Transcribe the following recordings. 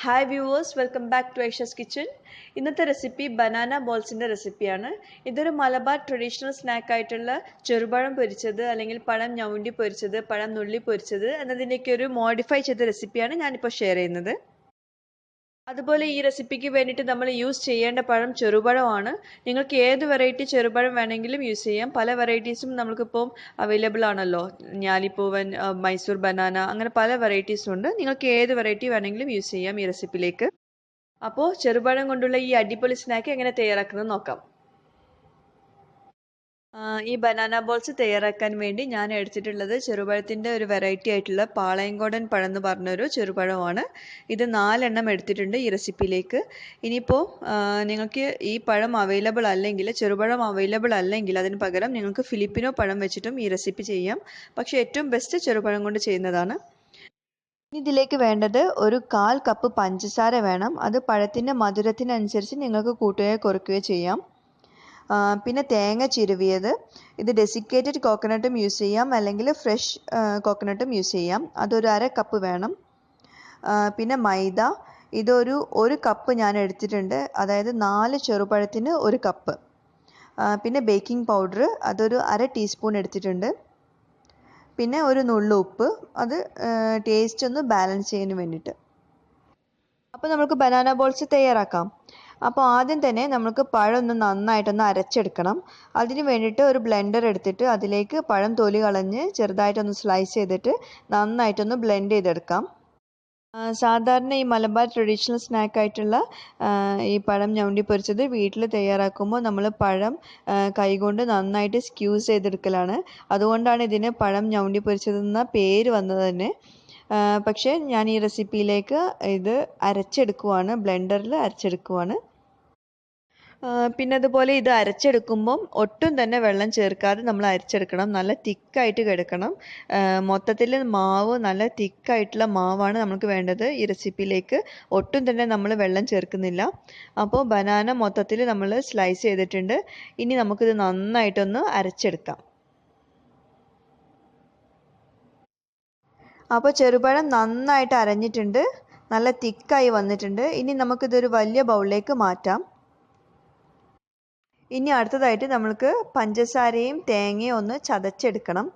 Hi viewers, welcome back to Aisha's Kitchen. ഇന്നത്തെ recipe banana ബോൾസിൻ്റെ റെസിപ്പിയാണ്. ഇതൊരു മലബാർ ട്രഡീഷണൽ സ്നാക്ക് ആയിട്ടുള്ള ചെറുപഴം പൊരിച്ചത് അല്ലെങ്കിൽ പഴം ഞൗണ്ടി പൊരിച്ചത്, പഴം നുള്ളി പൊരിച്ചത് എന്നതിൻ്റെയൊക്കെ ഒരു മോഡിഫൈ ചെയ്ത റെസിപ്പിയാണ് ഞാനിപ്പോൾ ഷെയർ ചെയ്യുന്നത്. അതുപോലെ ഈ റെസിപ്പിക്ക് വേണ്ടിയിട്ട് നമ്മൾ യൂസ് ചെയ്യേണ്ട പഴം ചെറുപഴമാണ്. നിങ്ങൾക്ക് ഏത് വെറൈറ്റി ചെറുപഴം വേണമെങ്കിലും യൂസ് ചെയ്യാം. പല വെറൈറ്റീസും നമുക്കിപ്പോൾ അവൈലബിൾ ആണല്ലോ. ഞാലിപ്പൂവൻ, മൈസൂർ ബനാന, അങ്ങനെ പല വെറൈറ്റീസും ഉണ്ട്. നിങ്ങൾക്ക് ഏത് വെറൈറ്റി വേണമെങ്കിലും യൂസ് ചെയ്യാം ഈ റെസിപ്പിയിലേക്ക്. അപ്പോൾ ചെറുപഴം കൊണ്ടുള്ള ഈ അടിപൊളി സ്നാക്ക് എങ്ങനെ തയ്യാറാക്കുന്നത് നോക്കാം. ഈ ബനാന ബോൾസ് തയ്യാറാക്കാൻ വേണ്ടി ഞാൻ എടുത്തിട്ടുള്ളത് ചെറുപഴത്തിൻ്റെ ഒരു വെറൈറ്റി ആയിട്ടുള്ള പാളയംകോടൻ പഴം എന്ന് പറഞ്ഞൊരു ചെറുപഴമാണ്. ഇത് 4 എണ്ണം എടുത്തിട്ടുണ്ട് ഈ റെസിപ്പിയിലേക്ക്. ഇനിയിപ്പോൾ നിങ്ങൾക്ക് ഈ പഴം അവൈലബിൾ അല്ലെങ്കിൽ, ചെറുപഴം അവൈലബിൾ അല്ലെങ്കിൽ അതിന് പകരം നിങ്ങൾക്ക് ഫിലിപ്പിനോ പഴം വെച്ചിട്ടും ഈ റെസിപ്പി ചെയ്യാം. പക്ഷേ ഏറ്റവും ബെസ്റ്റ് ചെറുപഴം കൊണ്ട് ചെയ്യുന്നതാണ്. ഇനി ഇതിലേക്ക് വേണ്ടത് ഒരു 1/4 കപ്പ് പഞ്ചസാര വേണം. അത് പഴത്തിൻ്റെ മധുരത്തിനനുസരിച്ച് നിങ്ങൾക്ക് കൂട്ടുകയോ കുറയ്ക്കുകയോ ചെയ്യാം. പിന്നെ തേങ്ങ ചിരുവിയത്, ഇത് ഡെസിക്കേറ്റഡ് കോക്കനട്ടും യൂസ് ചെയ്യാം അല്ലെങ്കിൽ ഫ്രഷ് കോക്കനട്ടും യൂസ് ചെയ്യാം. അതൊരു 1/2 കപ്പ് വേണം. പിന്നെ മൈദ, ഇതൊരു 1 കപ്പ് ഞാൻ എടുത്തിട്ടുണ്ട്, അതായത് 4 ചെറുപഴത്തിന് 1 കപ്പ്. പിന്നെ ബേക്കിംഗ് പൗഡർ, അതൊരു 1/2 ടീസ്പൂൺ എടുത്തിട്ടുണ്ട്. പിന്നെ ഒരു നുള്ളു ഉപ്പ്, അത് ടേസ്റ്റ് ഒന്ന് ബാലൻസ് ചെയ്യാൻ വേണ്ടിയിട്ട്. അപ്പോൾ നമുക്ക് ബനാന ബോൾസ് തയ്യാറാക്കാം. അപ്പോൾ ആദ്യം തന്നെ നമുക്ക് പഴം ഒന്ന് നന്നായിട്ടൊന്ന് അരച്ചെടുക്കണം. അതിന് വേണ്ടിയിട്ട് ഒരു ബ്ലെൻഡർ എടുത്തിട്ട് അതിലേക്ക് പഴം തൊലി കളഞ്ഞ് ചെറുതായിട്ടൊന്ന് സ്ലൈസ് ചെയ്തിട്ട് നന്നായിട്ടൊന്ന് ബ്ലെൻഡ് ചെയ്തെടുക്കാം. സാധാരണ ഈ മലബാർ ട്രഡീഷണൽ സ്നാക്കായിട്ടുള്ള ഈ പഴം ഞൗണ്ടി പൊരിച്ചത് വീട്ടിൽ തയ്യാറാക്കുമ്പോൾ നമ്മൾ പഴം കൈകൊണ്ട് നന്നായിട്ട് സ്ക്യൂസ് ചെയ്തെടുക്കലാണ്. അതുകൊണ്ടാണ് ഇതിന് പഴം ഞൗണ്ടി പൊരിച്ചതെന്ന പേര് വന്നത് തന്നെ. പക്ഷേ ഞാൻ ഈ റെസിപ്പിയിലേക്ക് ഇത് അരച്ചെടുക്കുവാണ്, ബ്ലെൻഡറിൽ അരച്ചെടുക്കുവാണ്. പിന്നെ അതുപോലെ ഇത് അരച്ചെടുക്കുമ്പം ഒട്ടും തന്നെ വെള്ളം ചേർക്കാതെ നമ്മൾ അരച്ചെടുക്കണം. നല്ല തിക്കായിട്ട് കിടക്കണം. മൊത്തത്തിൽ മാവ് നല്ല തിക്കായിട്ടുള്ള മാവാണ് നമുക്ക് വേണ്ടത് ഈ റെസിപ്പിയിലേക്ക്. ഒട്ടും തന്നെ നമ്മൾ വെള്ളം ചേർക്കുന്നില്ല. അപ്പോൾ ബനാന മൊത്തത്തിൽ നമ്മൾ സ്ലൈസ് ചെയ്തിട്ടുണ്ട്. ഇനി നമുക്കിത് നന്നായിട്ടൊന്ന് അരച്ചെടുക്കാം. അപ്പോൾ ചെറുപഴം നന്നായിട്ട് അരഞ്ഞിട്ടുണ്ട്, നല്ല തിക്കായി വന്നിട്ടുണ്ട്. ഇനി നമുക്കിതൊരു വലിയ ബൗളിലേക്ക് മാറ്റാം. ഇനി അടുത്തതായിട്ട് നമ്മൾക്ക് പഞ്ചസാരയും തേങ്ങയും ഒന്ന് ചതച്ചെടുക്കണം.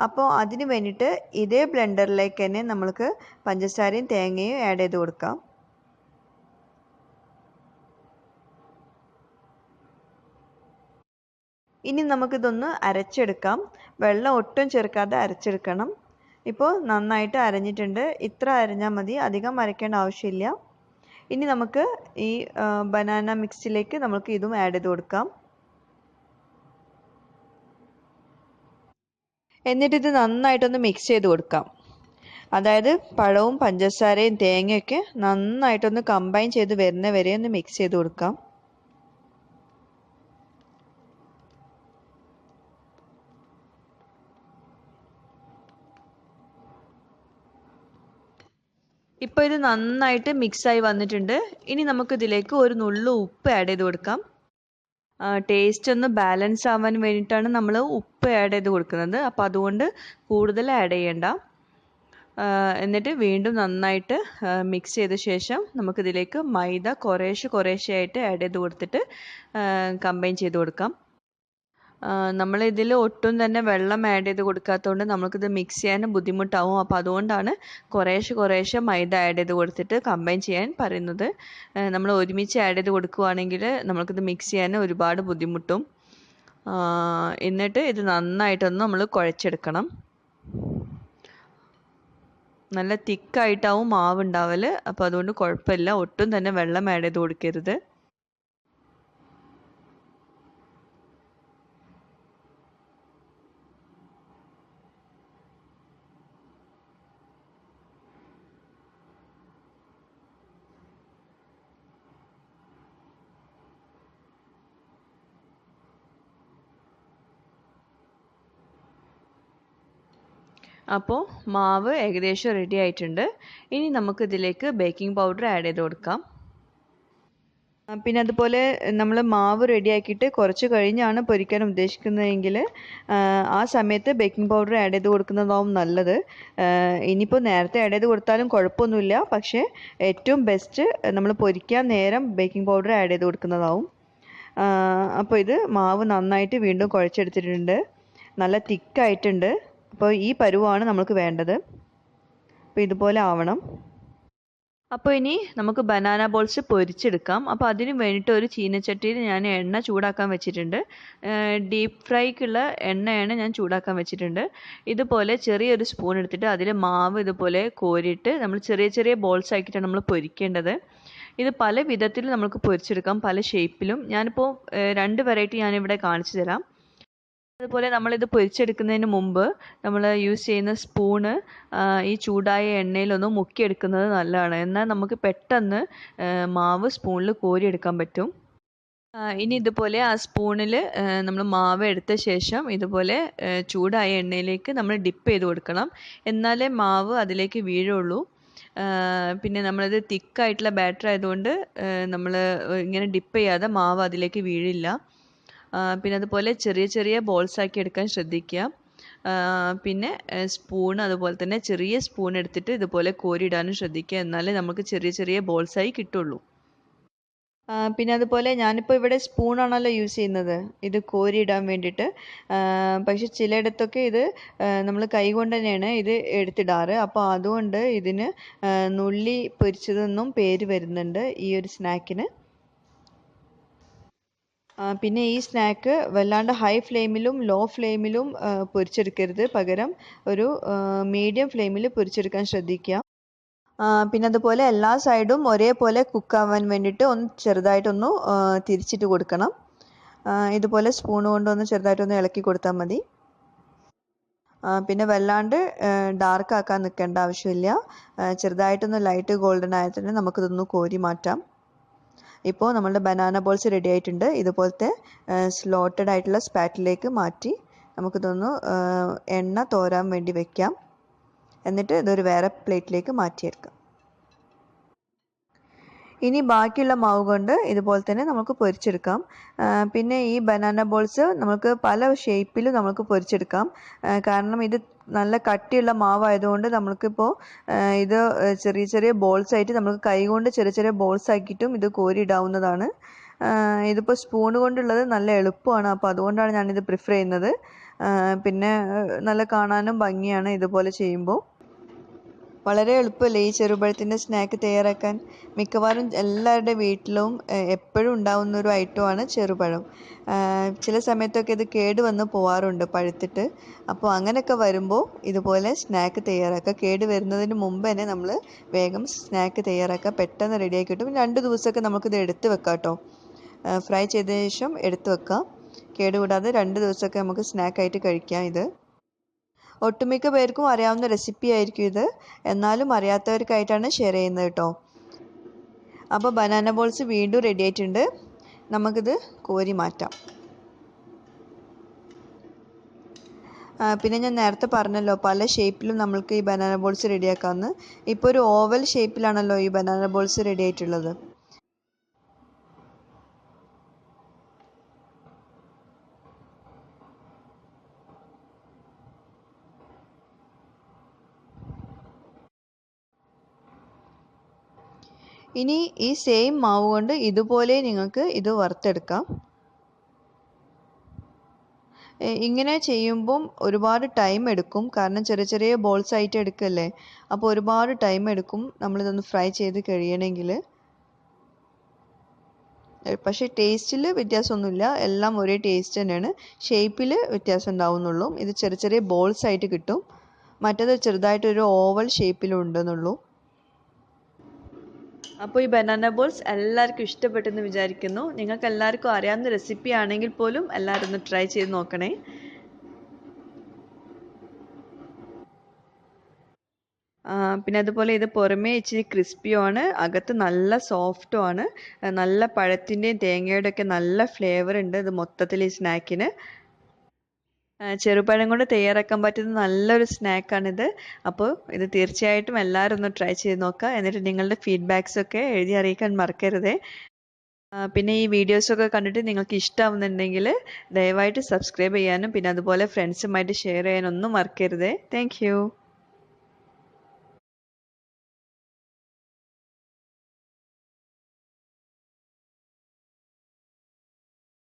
അപ്പോൾ അതിന് വേണ്ടിയിട്ട് ഇതേ ബ്ലെൻഡറിലേക്ക് തന്നെ നമ്മൾക്ക് പഞ്ചസാരയും തേങ്ങയും ആഡ് ചെയ്ത് കൊടുക്കാം. ഇനി നമുക്കിതൊന്ന് അരച്ചെടുക്കാം. വെള്ളം ഒട്ടും ചേർക്കാതെ അരച്ചെടുക്കണം. ഇപ്പോൾ നന്നായിട്ട് അരഞ്ഞിട്ടുണ്ട്. ഇത്ര അരഞ്ഞാൽ മതി, അധികം അരയ്ക്കേണ്ട ആവശ്യമില്ല. ഇനി നമുക്ക് ഈ ബനാന മിക്സിലേക്ക് നമുക്ക് ഇതും ആഡ് ചെയ്ത് കൊടുക്കാം. എന്നിട്ട് ഇത് നന്നായിട്ടൊന്ന് മിക്സ് ചെയ്ത് കൊടുക്കാം. അതായത് പഴവും പഞ്ചസാരയും തേങ്ങയൊക്കെ നന്നായിട്ടൊന്ന് കമ്പൈൻ ചെയ്ത് വരുന്ന വരെ ഒന്ന് മിക്സ് ചെയ്ത് കൊടുക്കാം. ഇപ്പോൾ ഇത് നന്നായിട്ട് മിക്സായി വന്നിട്ടുണ്ട്. ഇനി നമുക്കിതിലേക്ക് ഒരു നുള്ളു ഉപ്പ് ആഡ് ചെയ്ത് കൊടുക്കാം. ടേസ്റ്റ് ഒന്ന് ബാലൻസ് ആവാൻ വേണ്ടിയിട്ടാണ് നമ്മൾ ഉപ്പ് ആഡ് ചെയ്ത് കൊടുക്കുന്നത്. അപ്പോൾ അതുകൊണ്ട് കൂടുതൽ ആഡ് ചെയ്യേണ്ട. എന്നിട്ട് വീണ്ടും നന്നായിട്ട് മിക്സ് ചെയ്ത ശേഷം നമുക്കിതിലേക്ക് മൈദ കുറേശ്ശെയായിട്ട് ആഡ് ചെയ്ത് കൊടുത്തിട്ട് കമ്പൈൻ ചെയ്ത് കൊടുക്കാം. നമ്മളിതിൽ ഒട്ടും തന്നെ വെള്ളം ആഡ് ചെയ്ത് കൊടുക്കാത്തതുകൊണ്ട് നമുക്കിത് മിക്സ് ചെയ്യാൻ ബുദ്ധിമുട്ടാവും. അപ്പോൾ അതുകൊണ്ടാണ് കുറേശ്ശെ മൈദ ആഡ് ചെയ്ത് കൊടുത്തിട്ട് കമ്പൈൻ ചെയ്യാൻ പറയുന്നത്. നമ്മൾ ഒരുമിച്ച് ആഡ് ചെയ്ത് കൊടുക്കുകയാണെങ്കിൽ നമുക്കിത് മിക്സ് ചെയ്യാൻ ഒരുപാട് ബുദ്ധിമുട്ടും. എന്നിട്ട് ഇത് നന്നായിട്ടൊന്ന് നമ്മൾ കുഴച്ചെടുക്കണം. നല്ല തിക്കായിട്ടാവും മാവ് ഉണ്ടാവൽ. അപ്പോൾ അതുകൊണ്ട് കുഴപ്പമില്ല, ഒട്ടും തന്നെ വെള്ളം ആഡ് ചെയ്ത് കൊടുക്കരുത്. അപ്പോൾ മാവ് ഏകദേശം റെഡി ആയിട്ടുണ്ട്. ഇനി നമുക്കിതിലേക്ക് ബേക്കിംഗ് പൗഡർ ആഡ് ചെയ്ത് കൊടുക്കാം. പിന്നെ അതുപോലെ നമ്മൾ മാവ് റെഡിയാക്കിയിട്ട് കുറച്ച് കഴിഞ്ഞാണ് പൊരിക്കാൻ ഉദ്ദേശിക്കുന്നതെങ്കിൽ ആ സമയത്ത് ബേക്കിംഗ് പൗഡർ ആഡ് ചെയ്ത് കൊടുക്കുന്നതാവും നല്ലത്. ഇനിയിപ്പോൾ നേരത്തെ ആഡ് ചെയ്ത് കൊടുത്താലും കുഴപ്പമൊന്നുമില്ല, പക്ഷേ ഏറ്റവും ബെസ്റ്റ് നമ്മൾ പൊരിക്കാൻ നേരം ബേക്കിംഗ് പൗഡർ ആഡ് ചെയ്ത് കൊടുക്കുന്നതാവും. അപ്പോൾ ഇത് മാവ് നന്നായിട്ട് വീണ്ടും കുഴച്ചെടുത്തിട്ടുണ്ട്, നല്ല തിക്കായിട്ടുണ്ട്. അപ്പോൾ ഈ പരുവമാണ് നമുക്ക് വേണ്ടത്. അപ്പോൾ ഇതുപോലെ ആവണം. അപ്പോൾ ഇനി നമുക്ക് ബനാന ബോൾസ് പൊരിച്ചെടുക്കാം. അപ്പോൾ അതിന് വേണ്ടിയിട്ട് ഒരു ചീനച്ചട്ടിയിൽ ഞാൻ എണ്ണ ചൂടാക്കാൻ വെച്ചിട്ടുണ്ട്. ഡീപ്പ് ഫ്രൈക്കുള്ള എണ്ണയാണ് ഞാൻ ചൂടാക്കാൻ വെച്ചിട്ടുണ്ട്. ഇതുപോലെ ചെറിയൊരു സ്പൂൺ എടുത്തിട്ട് അതിൽ മാവ് ഇതുപോലെ കോരിയിട്ട് നമ്മൾ ചെറിയ ചെറിയ ബോൾസ് ആക്കിയിട്ടാണ് നമ്മൾ പൊരിക്കേണ്ടത്. ഇത് പല വിധത്തിൽ നമുക്ക് പൊരിച്ചെടുക്കാം, പല ഷേപ്പിലും. ഞാനിപ്പോൾ 2 വെറൈറ്റി ഞാനിവിടെ കാണിച്ചു തരാം. അതുപോലെ നമ്മളിത് പൊരിച്ചെടുക്കുന്നതിന് മുമ്പ് നമ്മൾ യൂസ് ചെയ്യുന്ന സ്പൂണ് ഈ ചൂടായ എണ്ണയിലൊന്ന് മുക്കിയെടുക്കുന്നത് നല്ലതാണ്. എന്നാൽ നമുക്ക് പെട്ടെന്ന് മാവ് സ്പൂണിൽ കോരിയെടുക്കാൻ പറ്റും. ഇനി ഇതുപോലെ ആ സ്പൂണിൽ നമ്മൾ മാവ് എടുത്ത ശേഷം ഇതുപോലെ ചൂടായ എണ്ണയിലേക്ക് നമ്മൾ ഡിപ്പ് ചെയ്ത് കൊടുക്കണം, എന്നാലേ മാവ് അതിലേക്ക് വീഴുള്ളൂ. പിന്നെ നമ്മളിത് തിക്കായിട്ടുള്ള ബാറ്റർ ആയതുകൊണ്ട് നമ്മൾ ഇങ്ങനെ ഡിപ്പ് ചെയ്യാതെ മാവ് അതിലേക്ക് വീഴില്ല. പിന്നെ അതുപോലെ ചെറിയ ചെറിയ ബോൾസ് ആക്കി എടുക്കാൻ ശ്രദ്ധിക്കുക. പിന്നെ സ്പൂൺ അതുപോലെ തന്നെ ചെറിയ സ്പൂൺ എടുത്തിട്ട് ഇതുപോലെ കോരിയിടാനും ശ്രദ്ധിക്കുക, എന്നാലേ നമുക്ക് ചെറിയ ചെറിയ ബോൾസായി കിട്ടുള്ളൂ. പിന്നെ അതുപോലെ ഞാനിപ്പോൾ ഇവിടെ സ്പൂണാണല്ലോ യൂസ് ചെയ്യുന്നത് ഇത് കോരിയിടാൻ വേണ്ടിയിട്ട്. പക്ഷെ ചിലയിടത്തൊക്കെ ഇത് നമ്മൾ കൈകൊണ്ട് തന്നെയാണ് ഇത് എടുത്തിടാറ്. അപ്പോൾ അതുകൊണ്ട് ഇതിന് നുള്ളി പൊരിച്ചതെന്നും പേര് വരുന്നുണ്ട് ഈ ഒരു സ്നാക്കിന്. പിന്നെ ഈ സ്നാക്ക് വല്ലാണ്ട് ഹൈ ഫ്ലെയിമിലും ലോ ഫ്ലെയിമിലും പൊരിച്ചെടുക്കരുത്, പകരം ഒരു മീഡിയം ഫ്ലെയിമിൽ പൊരിച്ചെടുക്കാൻ ശ്രദ്ധിക്കുക. പിന്നെ അതുപോലെ എല്ലാ സൈഡും ഒരേപോലെ കുക്കാവാൻ വേണ്ടിയിട്ട് ഒന്ന് ചെറുതായിട്ടൊന്ന് തിരിച്ചിട്ട് കൊടുക്കണം. ഇതുപോലെ സ്പൂൺ കൊണ്ടൊന്ന് ചെറുതായിട്ടൊന്ന് ഇളക്കി കൊടുത്താൽ മതി. പിന്നെ വല്ലാണ്ട് ഡാർക്ക് ആക്കാൻ നിൽക്കേണ്ട ആവശ്യമില്ല. ചെറുതായിട്ടൊന്ന് ലൈറ്റ് ഗോൾഡൻ ആയാൽ തന്നെ നമുക്കിതൊന്ന് കോരി മാറ്റാം. ഇപ്പോൾ നമ്മളുടെ ബനാന ബോൾസ് റെഡി ആയിട്ടുണ്ട്. ഇതുപോലത്തെ സ്ലോട്ടഡ് ആയിട്ടുള്ള സ്പാറ്റിലേക്ക് മാറ്റി നമുക്കിതൊന്ന് എണ്ണ തോരാൻ വേണ്ടി വെക്കാം. എന്നിട്ട് ഇതൊരു വേറെ പ്ലേറ്റിലേക്ക് മാറ്റിയെടുക്കാം. ഇനി ബാക്കിയുള്ള മാവ് കൊണ്ട് ഇതുപോലെ തന്നെ നമുക്ക് പൊരിച്ചെടുക്കാം. പിന്നെ ഈ ബനാന ബോൾസ് നമുക്ക് പല ഷേപ്പിലും നമുക്ക് പൊരിച്ചെടുക്കാം. കാരണം ഇത് നല്ല കട്ടിയുള്ള മാവായതുകൊണ്ട് നമുക്കിപ്പോൾ ഇത് ചെറിയ ചെറിയ ബോൾസ് ആയിട്ട് നമുക്ക് കൈകൊണ്ട് ചെറിയ ചെറിയ ബോൾസ് ആക്കിയിട്ടും ഇത് കോരിയിടാവുന്നതാണ്. ഇതിപ്പോൾ സ്പൂൺ കൊണ്ടുള്ളത് നല്ല എളുപ്പമാണ്, അപ്പോൾ അതുകൊണ്ടാണ് ഞാനിത് പ്രിഫർ ചെയ്യുന്നത്. പിന്നെ നല്ല കാണാനും ഭംഗിയാണ് ഇതുപോലെ ചെയ്യുമ്പോൾ. വളരെ എളുപ്പമല്ലേ ഈ ചെറുപഴത്തിൻ്റെ സ്നാക്ക് തയ്യാറാക്കാൻ. മിക്കവാറും എല്ലാവരുടെ വീട്ടിലും എപ്പോഴും ഉണ്ടാവുന്ന ഒരു ഐറ്റമാണ് ചെറുപഴം. ചില സമയത്തൊക്കെ ഇത് കേടുവന്ന് പോവാറുണ്ട് പഴുത്തിട്ട്. അപ്പോൾ അങ്ങനെയൊക്കെ വരുമ്പോൾ ഇതുപോലെ സ്നാക്ക് തയ്യാറാക്കുക. കേട് വരുന്നതിന് മുമ്പ് തന്നെ നമ്മൾ വേഗം സ്നാക്ക് തയ്യാറാക്കുക, പെട്ടെന്ന് റെഡിയാക്കി കിട്ടും. 2 ദിവസമൊക്കെ നമുക്കിത് എടുത്ത് വെക്കാം കേട്ടോ. ഫ്രൈ ചെയ്ത ശേഷം എടുത്ത് വെക്കാം. കേടുകൂടാതെ 2 ദിവസമൊക്കെ നമുക്ക് സ്നാക്കായിട്ട് കഴിക്കാം ഇത്. ഒട്ടുമിക്ക പേർക്കും അറിയാവുന്ന റെസിപ്പി ആയിരിക്കും ഇത്, എന്നാലും അറിയാത്തവർക്കായിട്ടാണ് ഷെയർ ചെയ്യുന്നത് കേട്ടോ. അപ്പോൾ ബനാന ബോൾസ് വീണ്ടും റെഡി ആയിട്ടുണ്ട്. നമുക്കിത് കോരി മാറ്റാം. പിന്നെ ഞാൻ നേരത്തെ പറഞ്ഞല്ലോ പല ഷേപ്പിലും നമ്മൾക്ക് ഈ ബനാന ബോൾസ് റെഡിയാക്കാമെന്ന്. ഇപ്പോൾ ഒരു ഓവൽ ഷേപ്പിലാണല്ലോ ഈ ബനാന ബോൾസ് റെഡി ആയിട്ടുള്ളത്. ഇനി ഈ സെയിം മാവ് കൊണ്ട് ഇതുപോലെ നിങ്ങൾക്ക് ഇത് വറുത്തെടുക്കാം. ഇങ്ങനെ ചെയ്യുമ്പം ഒരുപാട് ടൈം എടുക്കും, കാരണം ചെറിയ ചെറിയ ബോൾസ് ആയിട്ട് എടുക്കല്ലേ. അപ്പോൾ ഒരുപാട് ടൈം എടുക്കും നമ്മളിതൊന്ന് ഫ്രൈ ചെയ്ത് കഴിയണമെങ്കിൽ. പക്ഷേ ടേസ്റ്റിൽ വ്യത്യാസമൊന്നുമില്ല, എല്ലാം ഒരേ ടേസ്റ്റ് തന്നെയാണ്. ഷേപ്പിൽ വ്യത്യാസം ഉണ്ടാവുന്നുള്ളൂ. ഇത് ചെറിയ ചെറിയ ബോൾസ് ആയിട്ട് കിട്ടും, മറ്റേത് ചെറുതായിട്ടൊരു ഓവൽ ഷേപ്പിലും ഉണ്ടെന്നുള്ളൂ. അപ്പോൾ ഈ ബനാന ബോൾസ് എല്ലാവർക്കും ഇഷ്ടപ്പെട്ടെന്ന് വിചാരിക്കുന്നു. നിങ്ങൾക്ക് എല്ലാവർക്കും അറിയാവുന്ന റെസിപ്പി ആണെങ്കിൽ പോലും എല്ലാവരും ഒന്ന് ട്രൈ ചെയ്ത് നോക്കണേ. പിന്നെ അതുപോലെ ഇത് പുറമേ ഇച്ചിരി ക്രിസ്പിയുമാണ്, അകത്ത് നല്ല സോഫ്റ്റുമാണ്. നല്ല പഴത്തിൻ്റെയും തേങ്ങയുടെ ഒക്കെ നല്ല ഫ്ലേവർ ഉണ്ട് ഇത് മൊത്തത്തിൽ ഈ സ്നാക്കിന്. ചെറുപഴം കൊണ്ട് തയ്യാറാക്കാൻ പറ്റുന്ന നല്ലൊരു സ്നാക്കാണിത്. അപ്പോൾ ഇത് തീർച്ചയായിട്ടും എല്ലാവരും ഒന്ന് ട്രൈ ചെയ്ത് നോക്കുക. എന്നിട്ട് നിങ്ങളുടെ ഫീഡ്ബാക്സ് ഒക്കെ എഴുതി അറിയിക്കാൻ മറക്കരുതേ. പിന്നെ ഈ വീഡിയോസൊക്കെ കണ്ടിട്ട് നിങ്ങൾക്ക് ഇഷ്ടമാവുന്നുണ്ടെങ്കിൽ ദയവായിട്ട് സബ്സ്ക്രൈബ് ചെയ്യാനും പിന്നെ അതുപോലെ ഫ്രണ്ട്സുമായിട്ട് ഷെയർ ചെയ്യാനൊന്നും മറക്കരുതേ. താങ്ക്